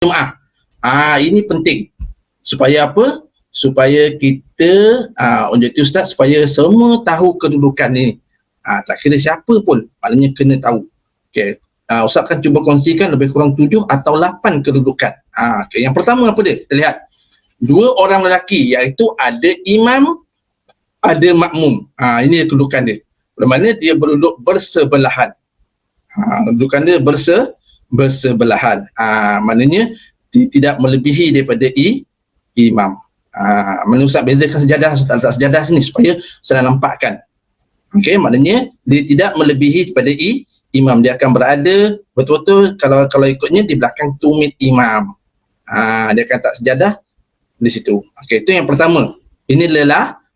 jemaah. Ini penting. Supaya apa? Supaya kita, untuk itu Ustaz, supaya semua tahu kedudukan ni. Tak kira siapa pun, maknanya kena tahu. Okay. Ustaz akan cuba kongsikan lebih kurang 7 atau 8 kedudukan. Okay. Yang pertama apa dia? Kita lihat. 2 orang lelaki, iaitu ada imam, ada makmum. Ini kedudukan dia. Bermakna dia berduduk bersebelahan. Kedudukan dia bersebelahan. Maknanya dia tidak melebihi daripada imam. Mana Ustaz bezakan sejadah, Ustaz letak sejadah sini supaya saya nampakkan. Okey, maknanya dia tidak melebihi daripada imam. Dia akan berada betul-betul kalau ikutnya di belakang tumit imam. Dia akan letak sejadah di situ. Okey, itu yang pertama. Ini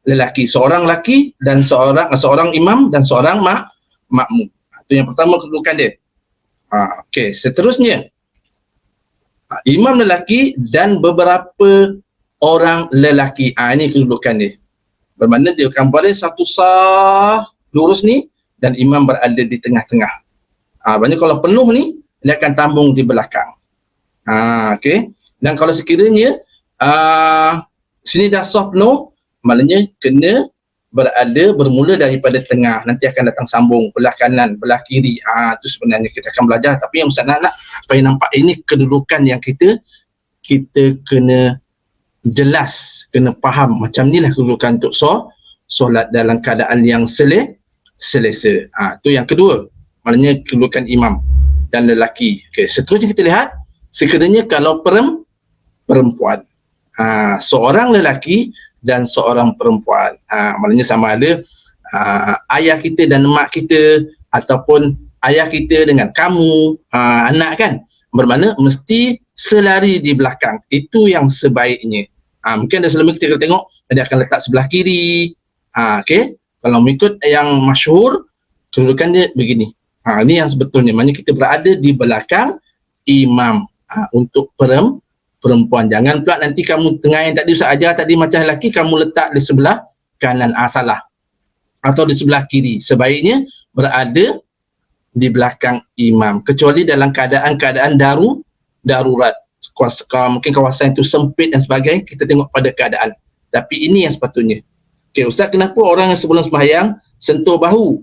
lelaki, seorang lelaki dan seorang imam dan seorang makmum. Itu yang pertama kedudukan dia. Okey, seterusnya imam lelaki dan beberapa orang lelaki. Ini kedudukan dia. Bermakna dia akan berada satu saf lurus ni dan imam berada di tengah-tengah. Maknanya kalau penuh ni dia akan tambung di belakang. Okey. Dan kalau sekiranya sini dah saf penuh, maknanya kena bermula daripada tengah, nanti akan datang sambung belah kanan, belah kiri. Itu sebenarnya kita akan belajar, tapi yang Ustaz nak supaya nampak ini kedudukan yang kita kena jelas, kena faham macam inilah kedudukan untuk solat dalam keadaan yang selesa. Itu yang kedua, maknanya kedudukan imam dan lelaki. Okey, seterusnya kita lihat sekiranya kalau perempuan, seorang lelaki dan seorang perempuan, maknanya sama ada ayah kita dan mak kita, ataupun ayah kita dengan kamu, anak kan, bermakna mesti selari di belakang. Itu yang sebaiknya. Mungkin ada selama kita tengok dia akan letak sebelah kiri. Okey, kalau mengikut yang masyhur kedudukan dia begini. Ini yang sebetulnya, maknanya kita berada di belakang imam untuk perempuan. Jangan pula nanti kamu tengah yang tadi Ustaz ajar tadi macam lelaki, kamu letak di sebelah kanan. Salah. Atau di sebelah kiri. Sebaiknya berada di belakang imam, kecuali dalam keadaan darurat. Mungkin kawasan itu sempit dan sebagainya, kita tengok pada keadaan. Tapi ini yang sepatutnya. Okey, Ustaz, kenapa orang yang sebelum sembahyang sentuh bahu?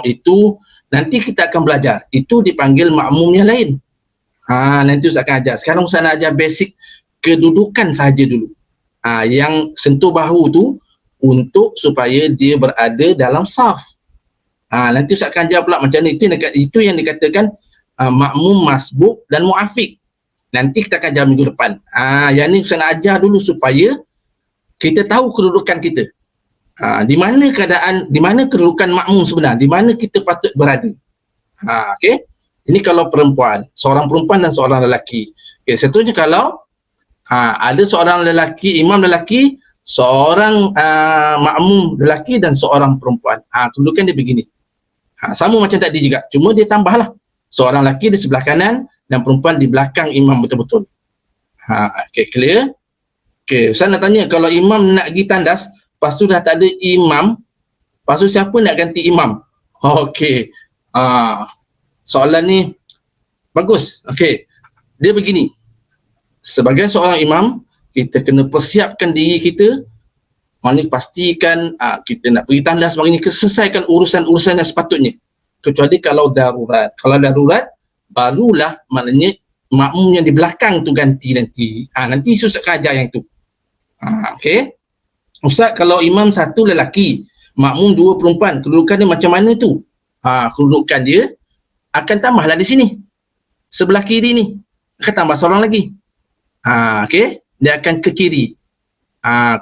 Itu nanti kita akan belajar. Itu dipanggil makmum yang lain. Nanti Ustaz akan ajar. Sekarang Ustaz nak ajar basic kedudukan saja dulu. Yang sentuh bahu tu untuk supaya dia berada dalam saf. Nanti Ustaz akan ajar pula macam ni. Itu yang dikatakan makmum masbuk dan muafiq. Nanti kita akan ajar minggu depan. Yang ni Ustaz nak ajar dulu supaya kita tahu kedudukan kita. Di mana kedudukan makmum sebenar, di mana kita patut berada. Okey. Ini kalau perempuan, seorang perempuan dan seorang lelaki. Okey, seterusnya kalau ada seorang lelaki, imam lelaki, seorang makmum lelaki dan seorang perempuan. Kedudukan dia begini. Sama macam tadi juga, cuma dia tambahlah. Seorang lelaki di sebelah kanan dan perempuan di belakang imam betul-betul. Okey, clear? Okey, Ustaz nak tanya, kalau imam nak pergi tandas, lepas tu dah tak ada imam, lepas tu siapa nak ganti imam? Okey. Soalan ni bagus. Okey. Dia begini. Sebagai seorang imam, kita kena persiapkan diri kita, maknanya pastikan kita nak pergi tandas sebagainya, selesaikan urusan-urusan yang sepatutnya. Kecuali kalau darurat. Kalau darurat, barulah maknanya makmum yang di belakang tu ganti nanti. Nanti Ustaz akan ajar yang tu. Okey. Ustaz, kalau imam satu lelaki, makmum dua perempuan, kedudukan dia macam mana tu? Kedudukan dia akan tambahlah di sini. Sebelah kiri ni akan tambah seorang lagi. Okey, dia akan ke kiri.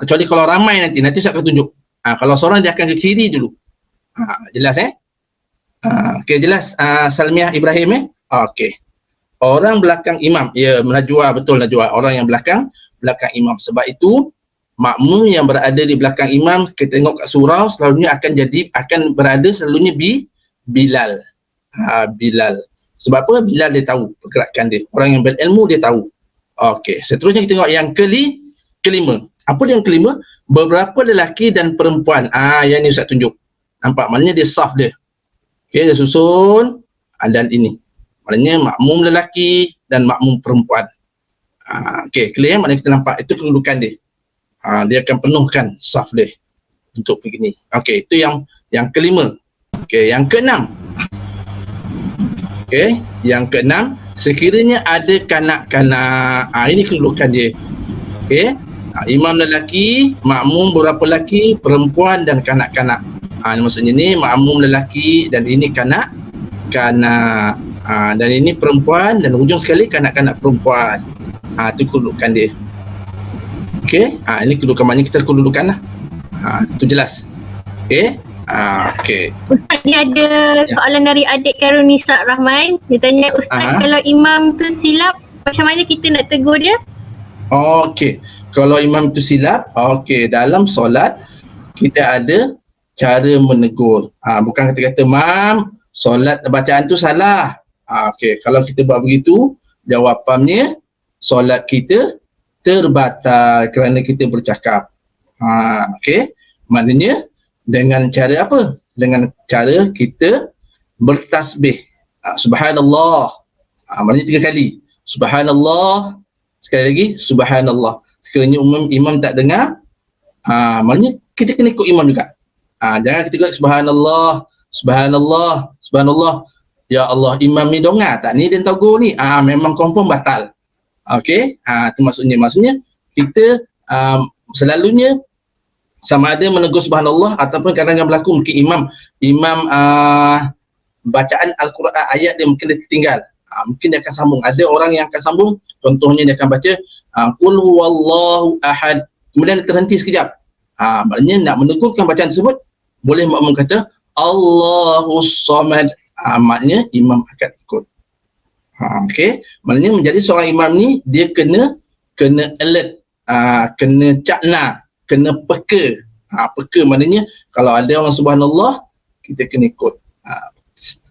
Kecuali kalau ramai nanti Ustaz akan tunjuk. Kalau seorang dia akan ke kiri dulu. Jelas okey, jelas Salmiah Ibrahim okey. Orang belakang imam, ya, najwa, betul najwa. Orang yang belakang imam. Sebab itu makmum yang berada di belakang imam, kita tengok kat surau selalunya akan berada selalunya Bilal. Bilal. Sebab apa? Bilal dia tahu pergerakan dia. Orang yang berilmu dia tahu. Okey, seterusnya kita tengok yang kelima. Apa dia yang kelima? Beberapa lelaki dan perempuan. Yang ni Ustaz tunjuk. Nampak? Maknanya dia saf dia. Okey, dia susun dan ini. Maknanya makmum lelaki dan makmum perempuan. Okey, clear? Maknanya kita nampak itu kedudukan dia. Dia akan penuhkan saf dia untuk begini. Okey, itu yang kelima. Okey, yang keenam. Okey, yang keenam, sekiranya ada kanak-kanak, ini kedudukan dia. Okey, imam lelaki, makmum beberapa lelaki, perempuan dan kanak-kanak. Maksudnya ni makmum lelaki dan ini kanak-kanak. Dan ini perempuan dan hujung sekali kanak-kanak perempuan. Itu kedudukan dia. Okey, ini kedudukan, maknanya kita kedudukan lah. Itu jelas. Okey. Okey. Ustaz, dia ada soalan dari adik Karunisa Rahman. Dia tanya, Ustaz, kalau imam tu silap, macam mana kita nak tegur dia? Okey. Kalau imam tu silap, okey, dalam solat kita ada cara menegur. Bukan kata-kata, "Mam, solat bacaan tu salah." Okey, kalau kita buat begitu, jawapannya solat kita terbatal kerana kita bercakap. Okey. Maknanya dengan cara apa? Dengan cara kita bertasbih. Subhanallah. Maknanya 3 kali. Subhanallah. Sekali lagi, subhanallah. Sekiranya imam tak dengar, maknanya kita kena ikut imam juga. Jangan kita ikut subhanallah, subhanallah, subhanallah. Ya Allah, imam ni dengar tak? Ni dia tegur ni. Memang confirm batal. Okey. Itu maksudnya kita selalunya sama ada menegur subhanallah ataupun kadang-kadang berlaku mungkin imam bacaan Al-Quran ayat dia mungkin dia tertinggal. Mungkin dia akan sambung. Ada orang yang akan sambung, contohnya dia akan baca qul huwallahu ahad, kemudian dia terhenti sekejap. Maknanya nak menegurkan bacaan tersebut, boleh makmum kata Allahus samad. Maknanya imam akan ikut. Okey, maknanya menjadi seorang imam ni dia kena alert, kena cakna, kena peka. Peka maknanya kalau ada orang subhanallah, kita kena ikut.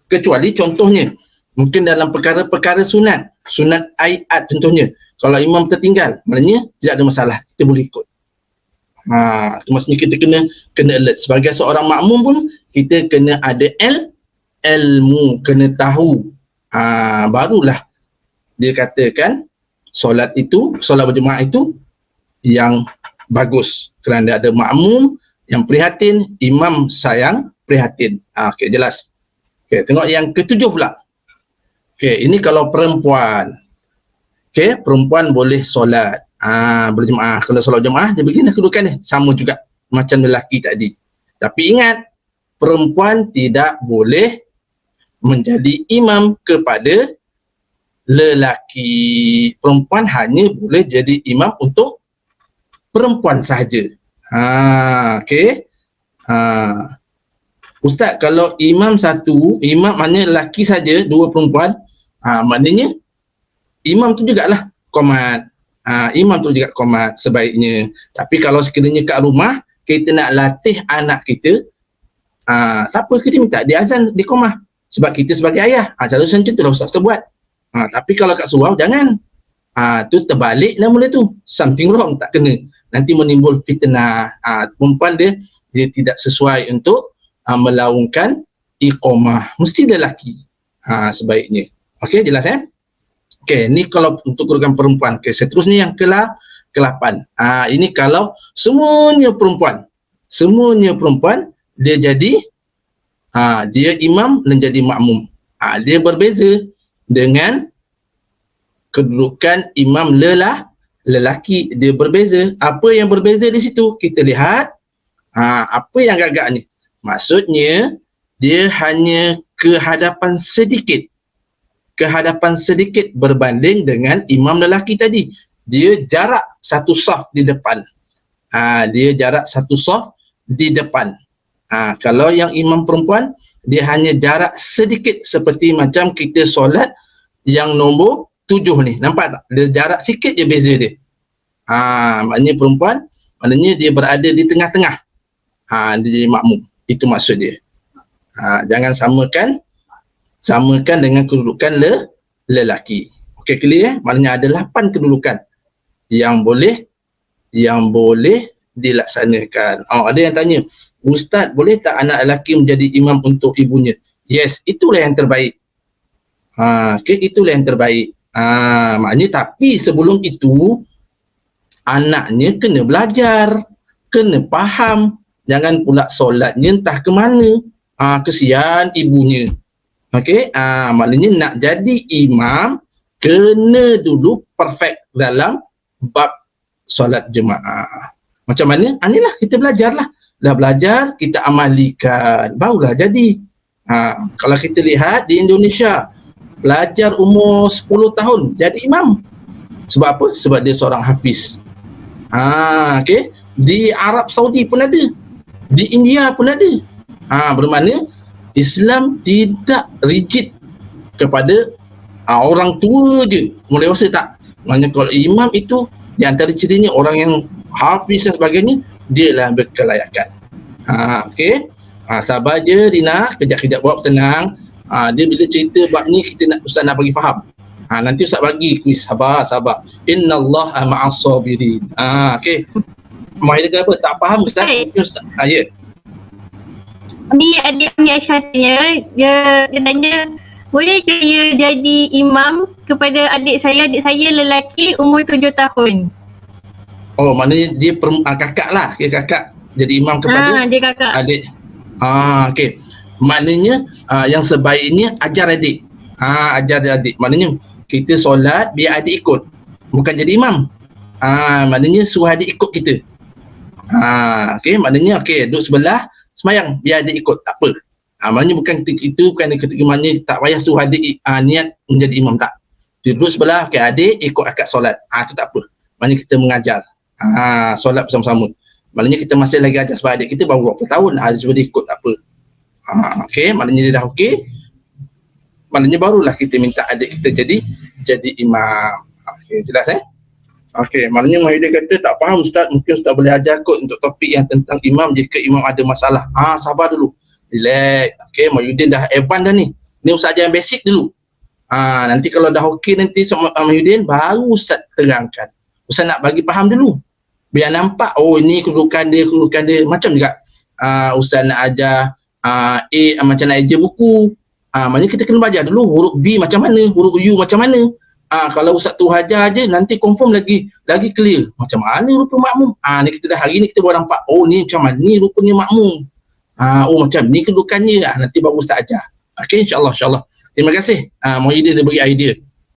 Kecuali contohnya mungkin dalam perkara-perkara sunat ayat contohnya, kalau imam tertinggal, maknanya tidak ada masalah, kita boleh ikut. Itu maksudnya kita kena alert. Sebagai seorang makmum pun kita kena ada ilmu, kena tahu. Barulah dia katakan solat berjemaah itu yang bagus kerana ada makmum yang prihatin, imam sayang prihatin. Okey, jelas. Okey, tengok yang ketujuh pula. Okey, ini kalau perempuan. Okey, perempuan boleh solat berjemaah. Kalau solat jemaah dia begini kedudukan dia, sama juga macam lelaki tadi. Tapi ingat, perempuan tidak boleh menjadi imam kepada lelaki. Perempuan hanya boleh jadi imam untuk perempuan sahaja. Okey. Ustaz, kalau imam maknanya lelaki saja, 2 perempuan, maknanya imam tu jugalah qomat. Imam tu juga qomat sebaiknya. Tapi kalau sekiranya kat rumah kita nak latih anak kita, tak apa, kita minta dia azan di qomah. Sebab kita sebagai ayah, cara macam tu lah Ustaz buat. Tapi kalau kat surau jangan. Tu terbalik nama dia tu. Something wrong, tak kena. Nanti menimbul fitnah. Perempuan dia tidak sesuai untuk melaungkan iqamah. Mesti lelaki sebaiknya. Okey, jelas Okey, ni kalau untuk kedudukan perempuan. Okey, seterusnya yang ke-8. Ini kalau semuanya perempuan dia jadi dia imam dan jadi makmum. Dia berbeza dengan kedudukan imam lelaki, dia berbeza. Apa yang berbeza di situ? Kita lihat apa yang gagak ni. Maksudnya dia hanya kehadapan sedikit berbanding dengan imam lelaki tadi. Dia jarak 1 saf di depan. Dia jarak 1 saf di depan. Kalau yang imam perempuan, dia hanya jarak sedikit seperti macam kita solat yang nombor 7 ni. Nampak tak? Dia jarak sikit je beza dia. Maknanya perempuan, maknanya dia berada di tengah-tengah. Dia jadi makmum. Itu maksud dia. Jangan samakan dengan kedudukan lelaki. Okey, clear Maknanya ada 8 kedudukan yang boleh dilaksanakan. Ada yang tanya, Ustaz, boleh tak anak lelaki menjadi imam untuk ibunya? Yes, itulah yang terbaik. Itulah yang terbaik. Maknanya tapi sebelum itu anaknya kena belajar, kena faham. Jangan pula solatnya entah ke mana. Kesian ibunya. Okey, maknanya nak jadi imam kena dulu perfect dalam bab solat jemaah. Macam mana? Inilah kita belajarlah. Dah belajar, kita amalikan, barulah jadi. Kalau kita lihat di Indonesia, pelajar umur 10 tahun jadi imam. Sebab apa? Sebab dia seorang hafiz. Okey. Di Arab Saudi pun ada. Di India pun ada. Bermakna Islam tidak rigid kepada orang tua je. Mulai dewasa tak. Maknanya kalau imam itu di antara cirinya orang yang hafiz dan sebagainya, dia lah berkelayakan. Okey. Sabar je Rina, kejap-kejap buat tenang. Dia bila cerita bab ni kita nak Ustaz nak bagi faham. Nanti Ustaz bagi kuis. Sabar. Innallaha ma'as sabirin. Okey. Mahir ke apa? Tak faham Ustaz? Ustaz. Ya. Ni adik ni Aisyah tanya, dia tanya, boleh ke dia jadi imam kepada adik saya lelaki umur 7 tahun? Oh, maknanya dia kakak lah. Dia kakak jadi imam kepada dia kakak. adik. Okey. Maknanya yang sebaiknya ajar adik. Ajar adik. Maknanya kita solat biar adik ikut. Bukan jadi imam. Maknanya suruh adik ikut kita. Okey, maknanya okey, duduk sebelah semayang biar adik ikut, tak apa. Maknanya bukan itu bukan ketika mana tak payah suruh adik niat menjadi imam, tak. Dia duduk sebelah, okey, adik ikut akad solat. Itu tak apa. Maknanya kita mengajar. Solat bersama-sama. Maknanya kita masih lagi ajar sebab adik kita baru berapa tahun. Dia cuba dia ikut, tak apa. Okey, maknanya dia dah okey. Maknanya barulah kita minta adik kita jadi imam. Okey, jelas Okey, maknanya Mahidir kata tak faham Ustaz, mungkin Ustaz boleh ajar kot untuk topik yang tentang imam jika imam ada masalah. Sabar dulu. Relax. Okey, Mahidir dah advance dah ni. Ni Ustaz ajar yang basic dulu. Nanti kalau dah okey nanti Mahidir baru Ustaz terangkan. Ustaz nak bagi faham dulu. Biar nampak, oh ini kedudukan dia. Macam juga Ustaz nak ajar A macam nak ajar buku. Maknanya kita kena belajar dulu huruf B macam mana, huruf U macam mana. Kalau Ustaz tu hajar je nanti confirm lagi clear. Macam mana rupa makmum? Ni kita dah hari ni kita baru nampak. Oh ni macam mana ni rupanya makmum. Oh macam ni kedudukannya. Nanti baru Ustaz ajar. Okey, insya-Allah. Terima kasih. Muhyiddin dia bagi idea.